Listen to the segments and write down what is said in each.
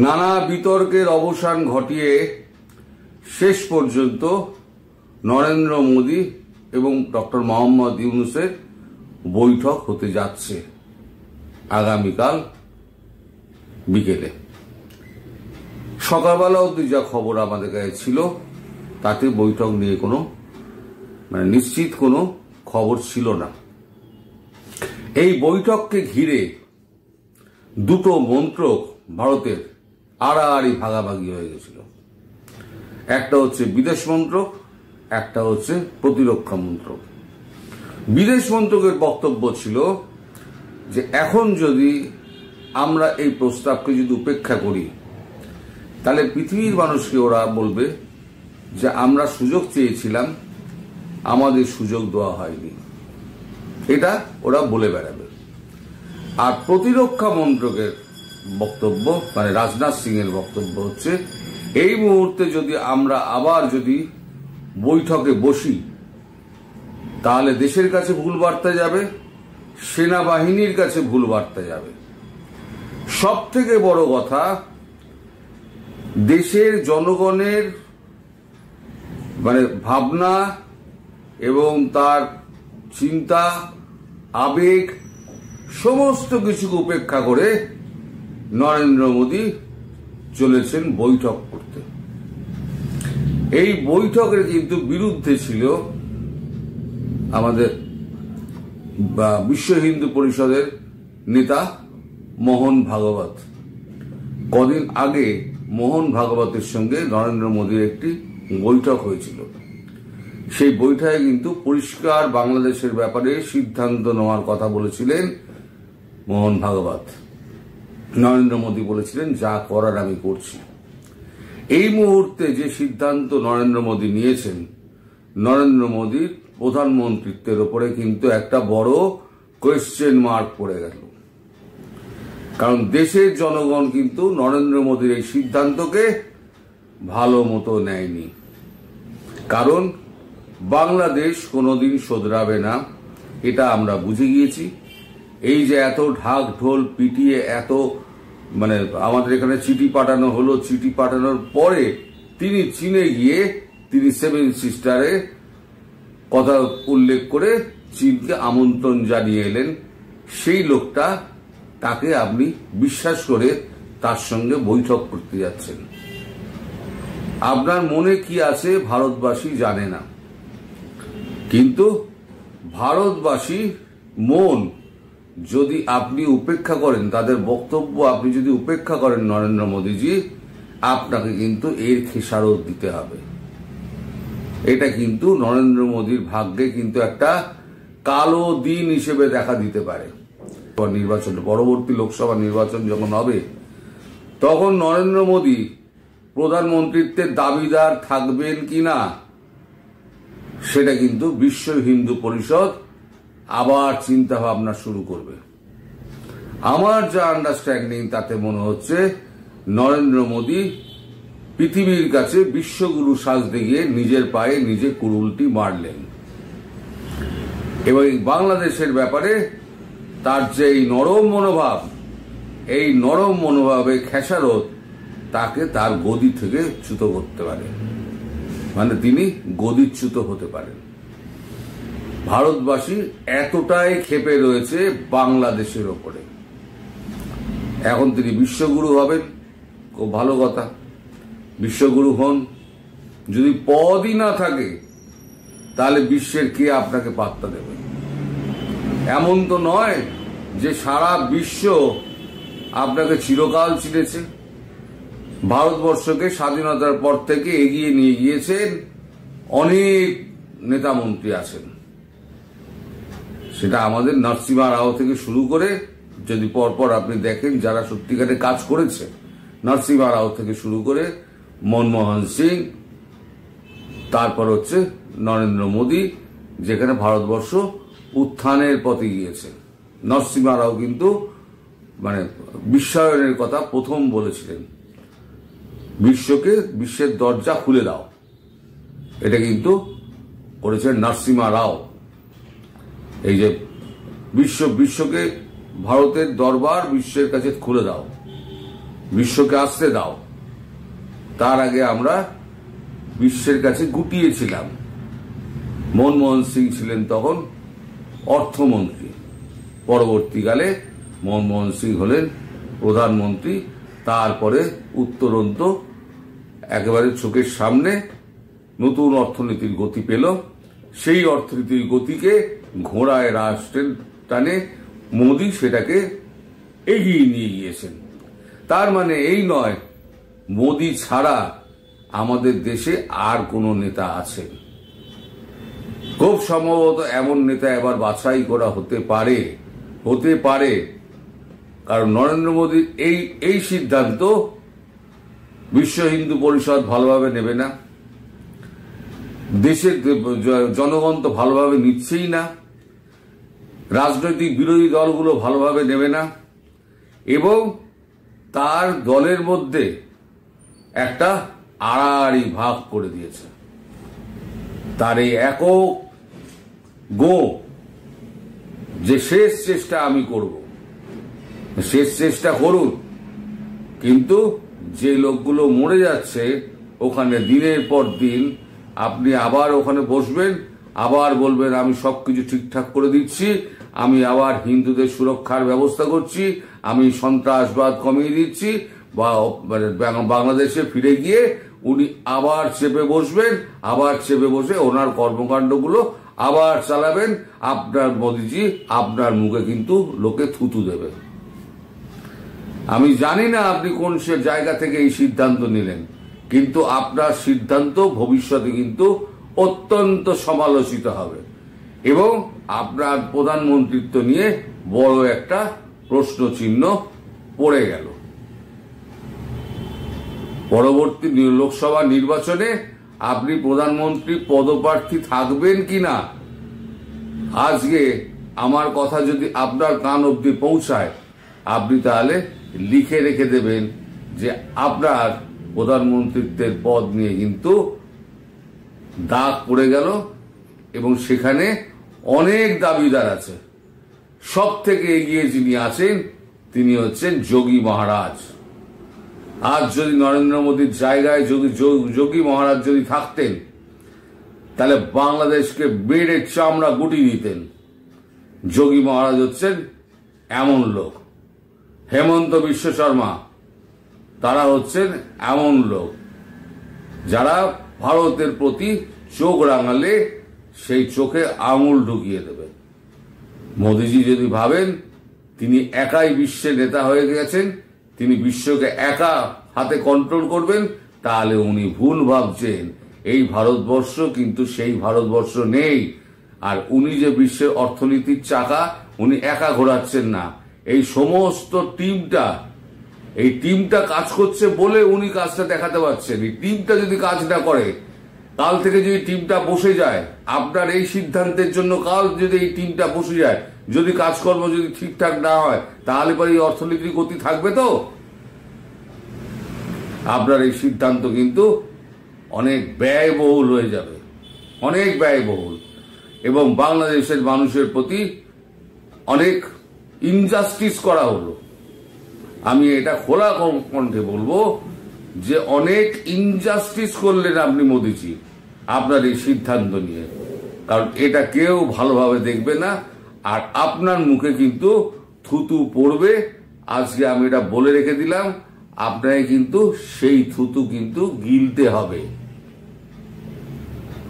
নানা বিতর্কের অবসান ঘটিয়ে শেষ পর্যন্ত নরেন্দ্র মোদী এবং ডক্টর মোহাম্মদ ইউনূসের বৈঠক হতে যাচ্ছে আগামীকাল বিকেলে। সকালবেলা অবধি যা খবর আমাদের কাছে ছিল তাতে বৈঠক নিয়ে কোনো নিশ্চিত কোনো খবর ছিল না। এই বৈঠককে ঘিরে দুটো মন্ত্রক ভারতের আড়াআড়ি ভাগাভাগি হয়ে গেছিল। একটা হচ্ছে বিদেশ মন্ত্রক, একটা হচ্ছে প্রতিরক্ষা মন্ত্রক। বিদেশ মন্ত্রকের বক্তব্য ছিল যে এখন যদি আমরা এই প্রস্তাবকে যদি উপেক্ষা করি তাহলে পৃথিবীর মানুষকে ওরা বলবে যে আমরা সুযোগ চেয়েছিলাম, আমাদের সুযোগ দেওয়া হয়নি, এটা ওরা বলে বেড়াবে। আর প্রতিরক্ষা মন্ত্রকের বক্তব্য রাজনাথ সিং এর বক্তব্য হচ্ছে এই মুহূর্তে যদি আমরা আবার যদি বৈঠকে বসি তাহলে দেশের কাছে ভুল বার্তা যাবে, সেনাবাহিনীর কাছে ভুল বার্তা যাবে। সব থেকে বড় কথা, দেশের জনগণের ভাবনা এবং তার চিন্তা, আবেগ সমস্ত কিছুকে উপেক্ষা করে নরেন্দ্র মোদী চলেছেন বৈঠক করতে। এই বৈঠকের কিন্তু বিরুদ্ধে ছিল আমাদের বিশ্ব হিন্দু পরিষদের নেতা মোহন ভাগবত। কদিন আগে মোহন ভাগবতের সঙ্গে নরেন্দ্র মোদীর একটি বৈঠক হয়েছিল। সেই বৈঠকে কিন্তু পরিষ্কার বাংলাদেশের ব্যাপারে সিদ্ধান্ত নেওয়ার কথা বলেছিলেন মোহন ভাগবত। নরেন্দ্র মোদী বলেছিলেন যা করার আমি করছি। এই মুহূর্তে যে সিদ্ধান্ত নরেন্দ্র মোদী নিয়েছেন, নরেন্দ্র মোদীর প্রধানমন্ত্রীত্বের উপরে কিন্তু একটা বড় কোয়েশ্চেন মার্ক পড়ে গেল। কারণ দেশের জনগণ কিন্তু নরেন্দ্র মোদীর এই সিদ্ধান্তকে ভালো মতো নেয়নি। কারণ বাংলাদেশ কোনোদিন শোধরাবে না, এটা আমরা বুঝে গিয়েছি। এই যে এত ঢাক ঢোল পিটিয়ে এত আমাদের এখানে চিঠি পাঠানো হলো, চিঠি পাঠানোর পরে তিনি চীনে গিয়ে তিনি 7 সিস্টারে কথা উল্লেখ করে চীনকে আমন্ত্রণ জানিয়ে এলেন। সেই লোকটা, তাকে আপনি বিশ্বাস করে তার সঙ্গে বৈঠক করতে যাচ্ছেন। আপনার মনে কি আছে ভারতবাসী জানে না, কিন্তু ভারতবাসী মন যদি আপনি উপেক্ষা করেন, তাদের বক্তব্য আপনি যদি উপেক্ষা করেন নরেন্দ্র মোদীজি, আপনাকে কিন্তু এর খেসারত দিতে হবে। এটা কিন্তু নরেন্দ্র মোদীর ভাগ্যে কিন্তু একটা কালো দিন হিসেবে দেখা দিতে পারে। নির্বাচন, পরবর্তী লোকসভা নির্বাচন যখন হবে তখন নরেন্দ্র মোদী প্রধানমন্ত্রীত্বের দাবিদার থাকবেন কিনা সেটা কিন্তু বিশ্ব হিন্দু পরিষদ আবার চিন্তা ভাবনা শুরু করবে। আমার যা আন্ডারস্ট্যান্ডিং তাতে মনে হচ্ছে নরেন্দ্র মোদী পৃথিবীর কাছে বিশ্বগুরু সাজতে গিয়ে নিজের পায়ে নিজে কুড়ুলটি মারলেন এবং বাংলাদেশের ব্যাপারে তার যে এই নরম মনোভাব, এই নরম মনোভাবের খেসারত তাকে তার গদি থেকে চ্যুত করতে পারে, তিনি গদিচ্যুত হতে পারেন। ভারতবাসী এতটাই ক্ষেপে রয়েছে বাংলাদেশের ওপরে। এখন তিনি বিশ্বগুরু হবেন, খুব ভালো কথা, বিশ্বগুরু হন। যদি পদই না থাকে তাহলে বিশ্বের কে আপনাকে পাত্তা দেবে? এমন তো নয় যে সারা বিশ্ব আপনাকে চিরকাল চিনেছে। ভারতবর্ষকে স্বাধীনতার পর থেকে এগিয়ে নিয়ে গিয়েছেন অনেক নেতা মন্ত্রী আছেন। সেটা আমাদের নরসিমহা রাও থেকে শুরু করে, যদি পরপর আপনি দেখেন যারা সত্যিকারের কাজ করেছে, নরসিমহা রাও থেকে শুরু করে মনমোহন সিং, তারপর হচ্ছে নরেন্দ্র মোদী, যেখানে ভারতবর্ষ উত্থানের পথে গিয়েছে। নরসিমহা রাও কিন্তু বিশ্বায়নের কথা প্রথম বলেছিলেন, বিশ্বের দরজা খুলে দাও, এটা কিন্তু করেছেন নরসিমহা রাও। এই যে বিশ্বকে ভারতের দরবার বিশ্বের কাছে খুলে দাও, বিশ্বকে আসতে দাও। তার আগে আমরা বিশ্বের কাছে গুটিয়েছিলাম। মনমোহন সিং ছিলেন তখন অর্থমন্ত্রী, পরবর্তীকালে মনমোহন সিং হলেন প্রধানমন্ত্রী। তারপরে উত্তরন্ত একেবারে চোখের সামনে নতুন অর্থনীতির গতি পেল। সেই অর্থনীতির গতিকে ঘোড়ায় রাষ্ট্রের টানে মোদী সেটাকে এগিয়ে নিয়ে গিয়েছেন। তার মানে এই নয় মোদী ছাড়া আমাদের দেশে আর কোনো নেতা আছেন। খুব সম্ভবত এমন নেতা এবার বাছাই করা হতে পারে, কারণ নরেন্দ্র মোদীর এই সিদ্ধান্ত বিশ্ব হিন্দু পরিষদ ভালোভাবে নেবে না, দেশের জনগণ তো ভালোভাবে নিচ্ছেই না, রাজনৈতিক বিরোধী দলগুলো ভালোভাবে নেবে না, এবং তার দলের মধ্যে একটা আড়াআড়ি ভাগ করে দিয়েছে। তার এই একক গো যে শেষ চেষ্টা আমি করব, শেষ চেষ্টা করুন, কিন্তু যে লোকগুলো মরে যাচ্ছে ওখানে দিনের পর দিন আপনি আবার ওখানে বসবেন, আবার বলবেন আমি সবকিছু ঠিকঠাক করে দিচ্ছি, আমি আবার হিন্দুদের সুরক্ষার ব্যবস্থা করছি, আমি সন্ত্রাসবাদ কমিয়ে দিচ্ছি, বা বাংলাদেশে ফিরে গিয়ে উনি আবার চেপে বসবেন, আবার চেপে বসে ওনার কর্মকাণ্ডগুলো আবার চালাবেন। আপনার মোদীজি আপনার মুখে কিন্তু লোকে থুতু দেবে। আমি জানি না আপনি কোন সে জায়গা থেকে এই সিদ্ধান্ত নিলেন, কিন্তু আপনার সিদ্ধান্ত ভবিষ্যতে কিন্তু অত্যন্ত সমালোচিত হবে এবং আপনার প্রধানমন্ত্রিত্ব নিয়ে বড় একটা প্রশ্ন চিহ্ন পড়ে গেল। পরবর্তী লোকসভা নির্বাচনে আপনি প্রধানমন্ত্রী পদপ্রার্থী থাকবেন কিনা, আজকে আমার কথা যদি আপনার কান অবধি পৌঁছায়, আপনি তাহলে লিখে রেখে দেবেন যে আপনার প্রধানমন্ত্রিত্বের পদ নিয়ে কিন্তু দাগ পড়ে গেল এবং সেখানে অনেক দাবিদার আছে। সব থেকে এগিয়ে যিনি আছেন তিনি হচ্ছেন যোগী মহারাজ। আজ যদি নরেন্দ্র মোদীর জায়গায় যোগী মহারাজ যদি থাকতেন তাহলে বাংলাদেশকে বেড়ে চামড়া গুটি দিতেন। যোগী মহারাজ হচ্ছেন এমন লোক। হেমন্ত বিশ্ব শর্মা তারা হচ্ছেন এমন লোক যারা ভারতের প্রতি চোখ রাঙালে সেই চোখে আঙুল ঢুকিয়ে দেবে। মোদীজি যদি ভাবেন তিনি একাই বিশ্বের নেতা হয়ে গেছেন, তিনি বিশ্বকে একা হাতে কন্ট্রোল করবেন, তাহলে উনি ভুল ভাবছেন। এই ভারতবর্ষ কিন্তু সেই ভারতবর্ষ নেই। আর উনি যে বিশ্বের অর্থনীতির চাকা উনি একা ঘোরাচ্ছেন না, এই সমস্ত টিমটা কাজ করছে বলে উনি কাজটা দেখাতে পারছেন। এই টিমটা যদি কাজ না করে, কাল থেকে যদি টিমটা বসে যায়, আপনার এই সিদ্ধান্তের জন্য কাল যদি এই টিমটা বসে যায়, যদি কাজকর্ম যদি ঠিকঠাক না হয়, তাহলে পরে এই অর্থনীতির গতি থাকবে তো? আপনার এই সিদ্ধান্ত কিন্তু অনেক ব্যয়বহুল হয়ে যাবে, অনেক ব্যয়বহুল, এবং বাংলাদেশের মানুষের প্রতি অনেক ইনজাস্টিস করা হলো। আমি এটা খোলা কণ্ঠে বলবো যে অনেক ইনজাস্টিস করলেন আপনি মোদীজি আপনার এই সিদ্ধান্ত নিয়ে, কারণ এটা কেউ ভালোভাবে দেখবে না আর আপনার মুখে কিন্তু থুতু পড়বে। আজকে আমি এটা বলে রেখে দিলাম, আপনাকে কিন্তু সেই থুতু কিন্তু গিলতে হবে,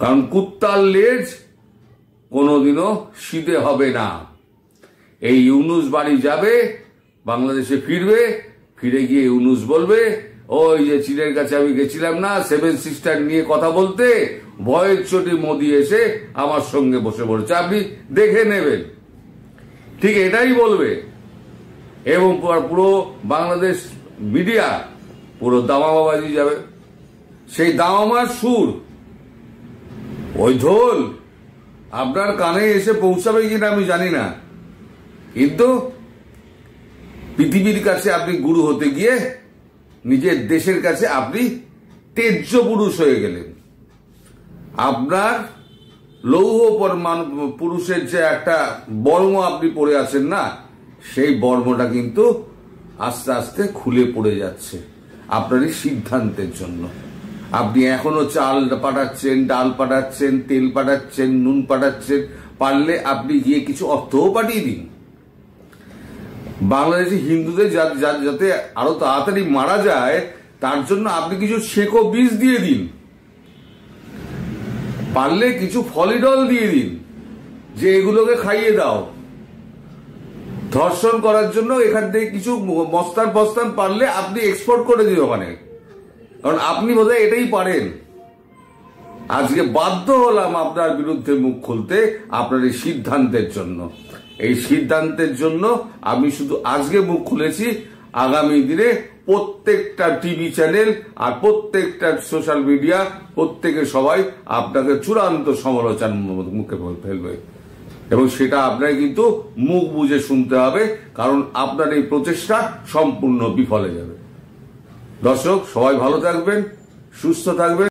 কারণ কুত্তার লেজ কোনোদিনও সিধে হবে না। এই ইউনুস বাড়ি যাবে, বাংলাদেশে ফিরবে, ফিরে গিয়ে ইউনুস বলবে ওই যে চীনের কাছে আমি গেছিলাম না 7 সিস্টার নিয়ে কথা বলতে, ভয়ের চোটে মোদী এসে আমার সঙ্গে বসে পড়েছে, আপনি দেখে নেবেন। ঠিক এটাই বলবে এবং পুরো বাংলাদেশ মিডিয়া পুরো দামাবাজি যাবে। সেই দামামার সুর, ওই ঢোল আপনার কানে এসে পৌঁছাবে কিনা আমি জানি না, কিন্তু পৃথিবীর কাছে আপনি গুরু হতে গিয়ে নিজের দেশের কাছে আপনি তেজ্য পুরুষ হয়ে গেলেন। আপনার লৌহ পুরুষের যে একটা বর্ম আপনি পরে আছেন না, সেই বর্মটা কিন্তু আস্তে আস্তে খুলে পড়ে যাচ্ছে আপনার এই সিদ্ধান্তের জন্য। আপনি এখনো চাল পাঠাচ্ছেন, ডাল পাঠাচ্ছেন, তেল পাঠাচ্ছেন, নুন পাঠাচ্ছেন, পারলে আপনি গিয়ে কিছু অর্থও পাঠিয়ে দিন। বাংলাদেশি হিন্দুদের যাতে আরো তাড়াতাড়ি মারা যায় তার জন্য আপনি কিছু সেঁকো বীজ দিয়ে দিন, পারলে কিছু ফলিডল দিয়ে দিন, যে এগুলোকে খাইয়ে দাও। ধর্ষণ করার জন্য এখান থেকে কিছু মস্তান ফস্তান পারলে আপনি এক্সপোর্ট করে দিন ওখানে, কারণ আপনি বোধহয় এটাই পারেন। আজকে বাধ্য হলাম আপনার বিরুদ্ধে মুখ খুলতে আপনার এই সিদ্ধান্তের জন্য। এই সিদ্ধান্তের জন্য আমি শুধু আজকে মুখ খুলেছি, আগামী দিনে প্রত্যেকটা টিভি চ্যানেল আর প্রত্যেকটা সোশ্যাল মিডিয়া প্রত্যেকে সবাই আপনাকে চূড়ান্ত সমালোচনার মুখে ফেলবে, এবং সেটা আপনাকে কিন্তু মুখ বুঝে শুনতে হবে, কারণ আপনার এই প্রচেষ্টা সম্পূর্ণ বিফলে যাবে। দর্শক সবাই ভালো থাকবেন, সুস্থ থাকবেন।